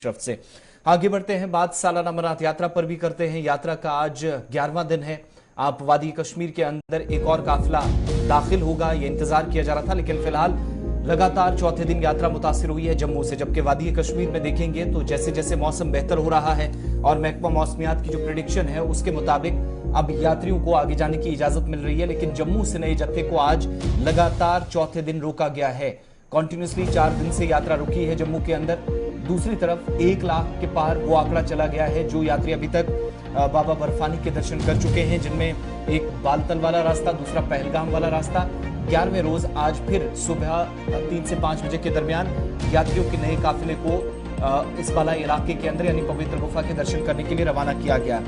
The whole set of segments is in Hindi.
तरफ से आगे बढ़ते हैं, बात सालाना अमरनाथ यात्रा पर भी करते हैं। यात्रा का आज 11वां दिन है। आप वादी कश्मीर के अंदर एक और काफिला दाखिल होगा, ये इंतजार किया जा रहा था, लेकिन फिलहाल लगातार चौथे दिन यात्रा मुतासिर हुई है जम्मू से। जबकि वादी कश्मीर में देखेंगे तो जैसे जैसे मौसम बेहतर हो रहा है और महकमा मौसमियात की जो प्रेडिक्शन है उसके मुताबिक अब यात्रियों को आगे जाने की इजाजत मिल रही है। लेकिन जम्मू से नए जत्थे को आज लगातार चौथे दिन रोका गया है। कॉन्टिन्यूसली 4 दिन से यात्रा रुकी है जम्मू के अंदर। दूसरी तरफ 1 लाख के पार वो आंकड़ा चला गया है जो यात्री अभी तक बाबा बर्फानी के दर्शन कर चुके हैं, जिनमें एक बालतल वाला रास्ता, दूसरा पहलगाम वाला रास्ता। 11वें रोज आज फिर सुबह 3 से 5 बजे के दरमियान यात्रियों के नए काफिले को इस वाला इलाके के अंदर यानी पवित्र गुफा के दर्शन करने के लिए रवाना किया गया।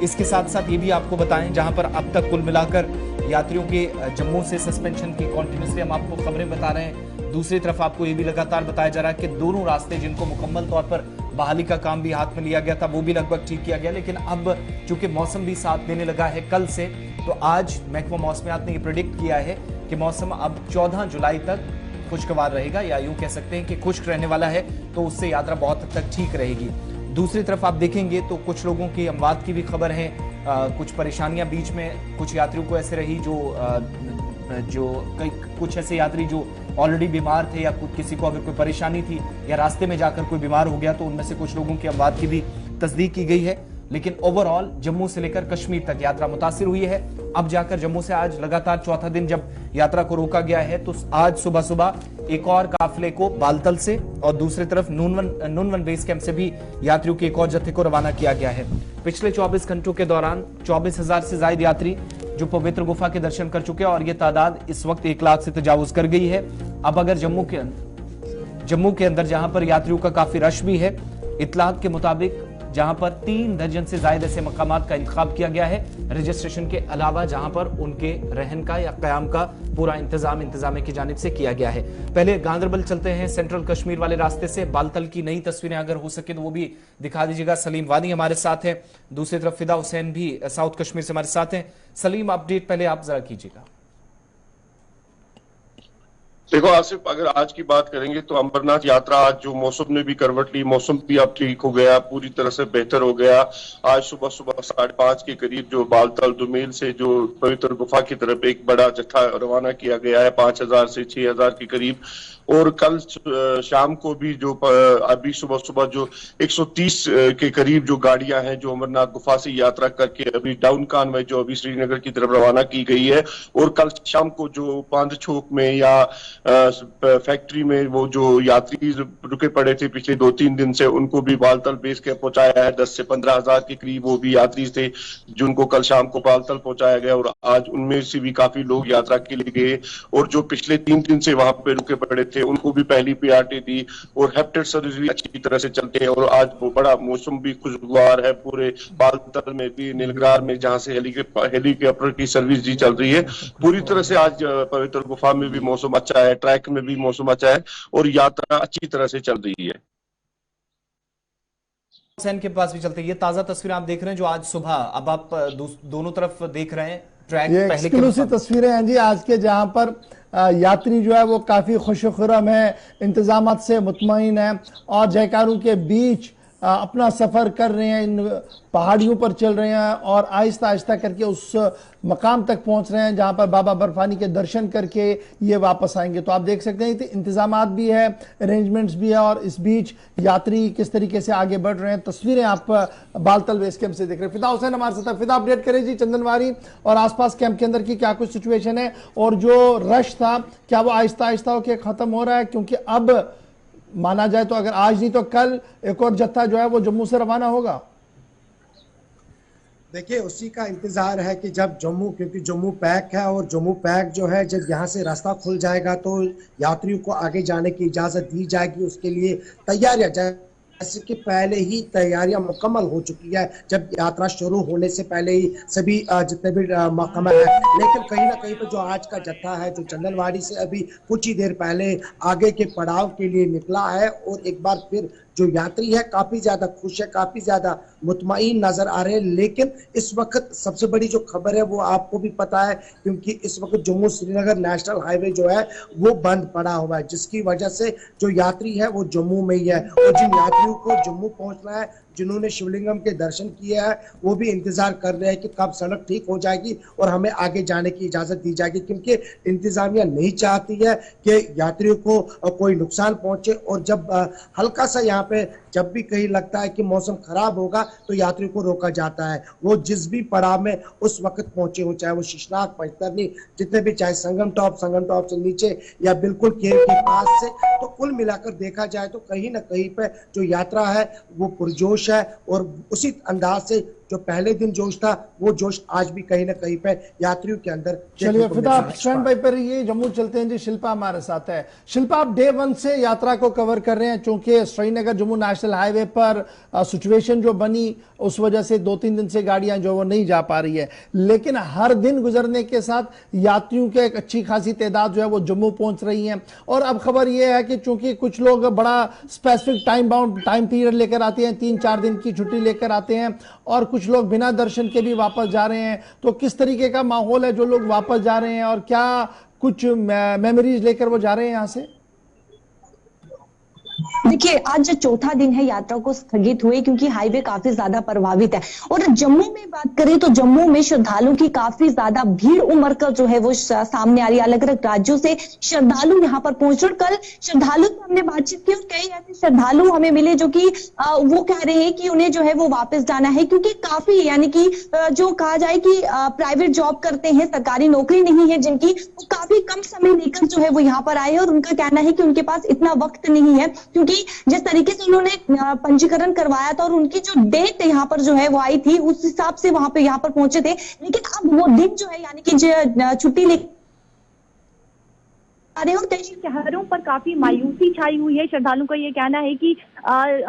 इसके साथ साथ ये भी आपको बताएं, जहां पर अब तक कुल मिलाकर यात्रियों के जम्मू से सस्पेंशन की कॉन्टिन्यूसली हम आपको खबरें बता रहे हैं। दूसरी तरफ आपको ये भी लगातार बताया जा रहा है कि दोनों रास्ते जिनको मुकम्मल तौर पर बहाली का काम भी हाथ में लिया गया था वो भी लगभग ठीक किया गया। लेकिन अब चूंकि मौसम भी साथ देने लगा है कल से, तो आज महकमा मौसमियात ने ये प्रेडिक्ट किया है कि मौसम अब 14 जुलाई तक खुशगवार रहेगा, या यूं कह सकते हैं कि खुश्क रहने वाला है, तो उससे यात्रा बहुत हद तक ठीक रहेगी। दूसरी तरफ आप देखेंगे तो कुछ लोगों की अमवात की भी खबर है। कुछ परेशानियां बीच में कुछ यात्रियों को ऐसे रही जो कुछ ऐसे यात्री जो ऑलरेडी बीमार थे या किसी को अगर कोई परेशानी थी या रास्ते में जाकर कोई बीमार हो गया तो उनमें से कुछ लोगों की अमवात की भी तस्दीक की गई है। लेकिन ओवरऑल जम्मू से लेकर कश्मीर तक यात्रा मुतासिर हुई है। अब जाकर जम्मू से आज लगातार चौथा दिन जब यात्रा को रोका गया है, तो आज सुबह सुबह एक और काफिले को बालतल से और दूसरी तरफ नूनवन बेस कैंप से भी यात्रियों के एक और जत्थे को रवाना किया गया है। पिछले 24 घंटों के दौरान 24,000 से ज्यादा यात्री जो पवित्र गुफा के दर्शन कर चुके हैं और यह तादाद इस वक्त 1 लाख से तजावुज कर गई है। अब अगर जम्मू के अंदर जहां पर यात्रियों का काफी रश भी है, इतलात के मुताबिक जहां पर 3 दर्जन से ज्यादा ऐसे मकामात का इंतखाब किया गया है रजिस्ट्रेशन के अलावा, जहां पर उनके रहन का या कयाम का पूरा इंतजामिया की जानिब से किया गया है। पहले गांदरबल चलते हैं, सेंट्रल कश्मीर वाले रास्ते से। बालतल की नई तस्वीरें अगर हो सके तो वो भी दिखा दीजिएगा। सलीम वानी हमारे साथ है, दूसरी तरफ फिदा हुसैन भी साउथ कश्मीर से हमारे साथ हैं। सलीम, अपडेट पहले आप जरा कीजिएगा। देखो आसिफ, अगर आज की बात करेंगे तो अमरनाथ यात्रा आज जो मौसम ने भी करवट ली, मौसम भी अब ठीक हो गया, पूरी तरह से बेहतर हो गया। आज सुबह 5:30 के करीब जो बालतल दुमेल से जो पवित्र गुफा की तरफ एक बड़ा जत्था रवाना किया गया है 5,000 से 6,000 के करीब। और कल शाम को भी जो अभी सुबह सुबह जो 130 के करीब जो गाड़ियां हैं जो अमरनाथ गुफा से यात्रा करके अभी डाउन कानवे जो अभी श्रीनगर की तरफ रवाना की गई है। और कल शाम को जो पांद छोक में या फैक्ट्री में वो जो यात्री रुके पड़े थे पिछले 2-3 दिन से, उनको भी बालतल बेस के पहुंचाया है। 10 से 15,000 के करीब वो भी यात्री थे जिनको कल शाम को बालतल पहुंचाया गया। और आज उनमें से भी काफी लोग यात्रा के लिए गए और जो पिछले 3 दिन से वहां पे रुके पड़े थे उनको भी पहली प्रायोरिटी दी। और हेप्टेड सर्विस भी अच्छी तरह से चलते हैं। और आज वो बड़ा मौसम भी खुशगवार है पूरे बालतल में भी, नीलगार में जहां से हेलीकॉप्टर की सर्विस जी चल रही है। पूरी तरह से आज पवित्र गुफा में भी मौसम अच्छा है, ट्रैक में भी मौसम अच्छा है और यात्रा अच्छी तरह से चल रही है। हुसैन के पास भी चलते हैं। ये ताजा तस्वीर आप देख रहे हैं जो आज सुबह, अब आप दोनों तरफ देख रहे हैं ट्रैक, ये पहले एक्सक्लूसिव तस्वीरें हैं जी आज के, जहां पर यात्री जो है वो काफी खुशखुरम है, इंतजामात से मुतमईन है और जयकारों के बीच अपना सफर कर रहे हैं, इन पहाड़ियों पर चल रहे हैं और आहिस्ता आहिस्ता करके उस मकाम तक पहुंच रहे हैं जहां पर बाबा बर्फानी के दर्शन करके ये वापस आएंगे। तो आप देख सकते हैं इंतजामात भी है, अरेंजमेंट्स भी है और इस बीच यात्री किस तरीके से आगे बढ़ रहे हैं। तस्वीरें आप बालतल बेस कैंप से देख रहे हैं। फिदा हुसैन हमारे साथ। फिदा, अपडेट करें जी, चंदनवारी और आसपास कैंप के अंदर की क्या कुछ सिचुएशन है और जो रश था क्या वो आहिस्ता आहिस्ता होकर खत्म हो रहा है? क्योंकि अब माना जाए तो अगर आज नहीं तो कल एक और जत्था जो है वो जम्मू से रवाना होगा। देखिए, उसी का इंतजार है कि जब जम्मू, क्योंकि जम्मू पैक है और जम्मू पैक जो है जब यहाँ से रास्ता खुल जाएगा तो यात्रियों को आगे जाने की इजाजत दी जाएगी। उसके लिए तैयारियां जैसे कि पहले ही तैयारियां मुकम्मल हो चुकी है, जब यात्रा शुरू होने से पहले ही सभी जितने भी महकमा है। लेकिन कहीं ना कहीं पर जो आज का जत्था है जो चंदनवाड़ी से अभी कुछ ही देर पहले आगे के पड़ाव के लिए निकला है और एक बार फिर जो यात्री है काफी ज्यादा खुश है, काफी ज्यादा मुतमईन नजर आ रहे हैं। लेकिन इस वक्त सबसे बड़ी जो खबर है वो आपको भी पता है, क्योंकि इस वक्त जम्मू श्रीनगर नेशनल हाईवे जो है वो बंद पड़ा हुआ है, जिसकी वजह से जो यात्री है वो जम्मू में ही है। और जिन यात्रियों को जम्मू पहुंचना है, जिन्होंने शिवलिंगम के दर्शन किए हैं, वो भी इंतजार कर रहे हैं कि कब सड़क ठीक हो जाएगी और हमें आगे जाने की इजाजत दी जाएगी, क्योंकि इंतजामिया नहीं चाहती है कि यात्रियों को कोई नुकसान पहुंचे। और जब हल्का सा यहाँ पे जब भी कहीं लगता है कि मौसम खराब होगा तो यात्रियों को रोका जाता है, वो जिस भी पड़ाव में उस वक्त पहुंचे हो, चाहे वो शिशनाग, पैतरनी, जितने भी, चाहे संगम टॉप से नीचे या बिल्कुल केव के पास से, तो कुल मिलाकर देखा जाए तो कहीं ना कहीं पे जो यात्रा है वो पुरजोश है। और उसी अंदाज से जो पहले दिन जोश था वो जोश आज भी कहीं ना कहीं पे यात्रियों के अंदर। चलिए फिदा, आप स्टैंड बाई पर रहिए, जम्मू चलते हैं जी। शिल्पा हमारे साथ है। शिल्पा, आप डे 1 से यात्रा को कवर कर रहे हैं, चूंकि श्रीनगर जम्मू नेशनल हाईवे पर सिचुएशन जो बनी उस वजह से 2-3 दिन से गाड़ियां जो वो नहीं जा पा रही है, लेकिन हर दिन गुजरने के साथ यात्रियों की एक अच्छी खासी तादाद जो है वो जम्मू पहुंच रही है। और अब खबर यह है कि चूंकि कुछ लोग बड़ा स्पेसिफिक टाइम पीरियड लेकर आते हैं, 3-4 दिन की छुट्टी लेकर आते हैं, और कुछ लोग बिना दर्शन के भी वापस जा रहे हैं, तो किस तरीके का माहौल है जो लोग वापस जा रहे हैं, और क्या कुछ मेमोरीज लेकर वो जा रहे हैं यहां से? देखिए, आज चौथा दिन है यात्रा को स्थगित हुए, क्योंकि हाईवे काफी ज्यादा प्रभावित है। और जम्मू में बात करें तो जम्मू में श्रद्धालुओं की काफी ज्यादा भीड़ उमड़ कर जो है वो सामने आ रही है। अलग अलग राज्यों से श्रद्धालु यहाँ पर पहुंच रहे। कल श्रद्धालु से हमने बातचीत की और कई ऐसे श्रद्धालु हमें मिले जो कि वो कह रहे हैं कि उन्हें जो है वो वापस जाना है, क्योंकि काफी, यानी कि जो कहा जाए कि प्राइवेट जॉब करते हैं, सरकारी नौकरी नहीं है जिनकी, वो काफी कम समय लेकर जो है वो यहाँ पर आए। और उनका कहना है कि उनके पास इतना वक्त नहीं है, क्योंकि जिस तरीके से उन्होंने पंजीकरण करवाया था और उनकी जो डेट यहाँ पर जो है वो आई थी, उस हिसाब से वहां पे यहाँ पर पहुंचे थे। लेकिन अब वो दिन जो है, यानी कि छुट्टी ले और कई शहरों पर काफी मायूसी छाई हुई है। श्रद्धालुओं का ये कहना है कि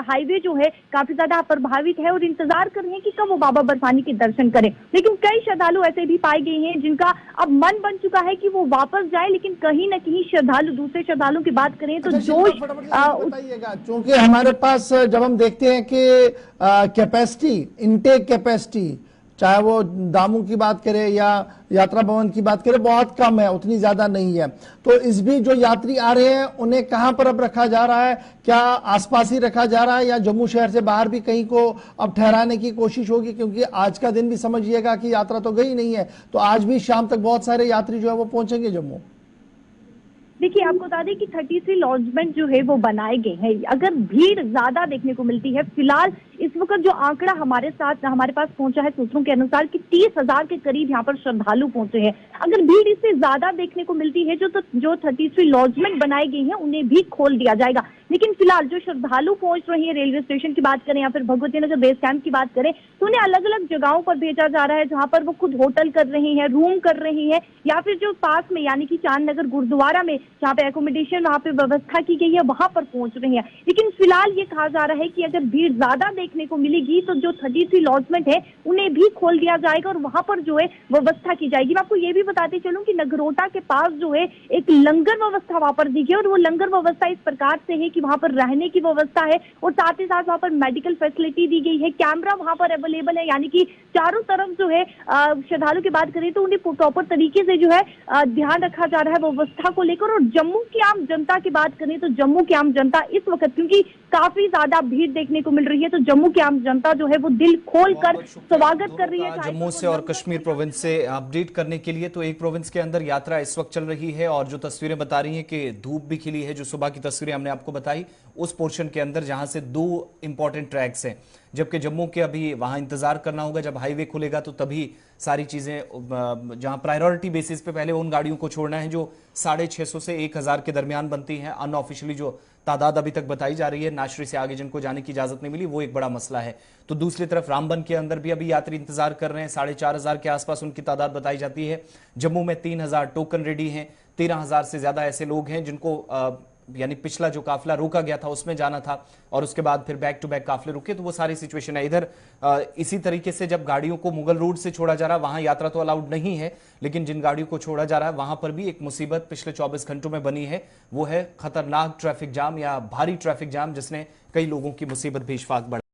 हाईवे जो है काफी ज्यादा प्रभावित है और इंतजार कर रहे हैं कि कब वो बाबा बर्फानी के दर्शन करें। लेकिन कई श्रद्धालु ऐसे भी पाए गए हैं जिनका अब मन बन चुका है कि वो वापस जाए, लेकिन कहीं ना कहीं श्रद्धालु, दूसरे श्रद्धालुओं की बात करें तो जोश बताइएगा, क्योंकि हमारे पास जब हम देखते हैं कि कैपेसिटी, इनटेक कैपेसिटी, चाहे वो दामू की बात करें या यात्रा भवन की बात करें, बहुत कम है, उतनी ज्यादा नहीं है। तो इस भी जो यात्री आ रहे हैं उन्हें कहां पर अब रखा जा रहा है? क्या आसपास ही रखा जा रहा है या जम्मू शहर से बाहर भी कहीं को अब ठहराने की कोशिश होगी? क्योंकि आज का दिन भी समझिएगा कि यात्रा तो गई नहीं है, तो आज भी शाम तक बहुत सारे यात्री जो है वो पहुंचेंगे जम्मू। देखिए, आपको बता दें कि 33 लॉजमेंट जो है वो बनाए गए हैं। अगर भीड़ ज्यादा देखने को मिलती है, फिलहाल इस वक्त जो आंकड़ा हमारे पास पहुंचा है सूत्रों के अनुसार कि 30,000 के करीब यहाँ पर श्रद्धालु पहुंचे हैं। अगर भीड़ इससे ज्यादा देखने को मिलती है जो 33 लॉजमेंट बनाए गए हैं उन्हें भी खोल दिया जाएगा। लेकिन फिलहाल जो श्रद्धालु पहुंच रहे हैं, रेलवे स्टेशन की बात करें या फिर भगवती नगर बेस कैंप की बात करें, तो उन्हें अलग अलग जगहों पर भेजा जा रहा है, जहां पर वो खुद होटल कर रहे हैं, रूम कर रहे हैं, या फिर जो पास में यानी कि चांद नगर गुरुद्वारा में जहाँ पे एकोमोडेशन वहाँ पे व्यवस्था की गई है वहां पर पहुंच रहे हैं। लेकिन फिलहाल ये कहा जा रहा है कि अगर भीड़ ज्यादा देखने को मिलेगी तो जो 33 लॉजमेंट है उन्हें भी खोल दिया जाएगा और वहां पर जो है व्यवस्था की जाएगी। मैं आपको ये भी बताते चलूं कि नगरोटा के पास जो है एक लंगर व्यवस्था वहां पर दी गई, और वो लंगर व्यवस्था इस प्रकार से है कि वहां पर रहने की व्यवस्था है और साथ ही साथ वहां पर मेडिकल फैसिलिटी दी गई है, कैमरा वहां पर अवेलेबल है, यानी कि चारों तरफ जो है श्रद्धालु की बात करें तो उन्हें प्रॉपर तरीके से जो है ध्यान रखा जा रहा है व्यवस्था को लेकर। और जम्मू की आम जनता की बात करें तो जम्मू की आम जनता इस वक्त, क्योंकि काफी ज्यादा भीड़ देखने को मिल रही है, तो जम्मू की आम जनता जो है वो दिल खोल कर स्वागत कर रही है। जम्मू से और कश्मीर प्रोविंस से अपडेट करने के लिए, तो एक प्रोविंस के अंदर यात्रा इस वक्त चल रही है और जो तस्वीरें बता रही हैं कि धूप भी खिली है, जो सुबह की तस्वीरें हमने आपको बताई उस पोर्शन के अंदर जहां से 2 इंपॉर्टेंट ट्रैक्स हैं, जबकि जम्मू के अभी वहां इंतजार करना होगा, जब हाईवे खुलेगा तो तभी सारी चीजें, जहां प्रायोरिटी बेसिस पे पहले उन गाड़ियों को छोड़ना है जो 650 से 1000 के दरमियान बनती हैं। अनऑफिशियली जो तादाद अभी तक बताई जा रही है, नाशरी से आगे जिनको जाने की इजाजत नहीं मिली, वो एक बड़ा मसला है। तो दूसरी तरफ रामबन के अंदर भी अभी यात्री इंतजार कर रहे हैं, 4500 के आसपास उनकी तादाद बताई जाती है। जम्मू में 3000 टोकन रेडी हैं, 13,000 से ज्यादा ऐसे लोग हैं जिनको यानी पिछला जो काफिला रोका गया था उसमें जाना था और उसके बाद फिर बैक टू बैक काफिले रुके, तो वो सारी सिचुएशन है। इधर इसी तरीके से जब गाड़ियों को मुगल रोड से छोड़ा जा रहा है, वहां यात्रा तो अलाउड नहीं है, लेकिन जिन गाड़ियों को छोड़ा जा रहा है वहां पर भी एक मुसीबत पिछले 24 घंटों में बनी है। वो है खतरनाक ट्रैफिक जाम या भारी ट्रैफिक जाम, जिसने कई लोगों की मुसीबत भी इशफाक बढ़ा।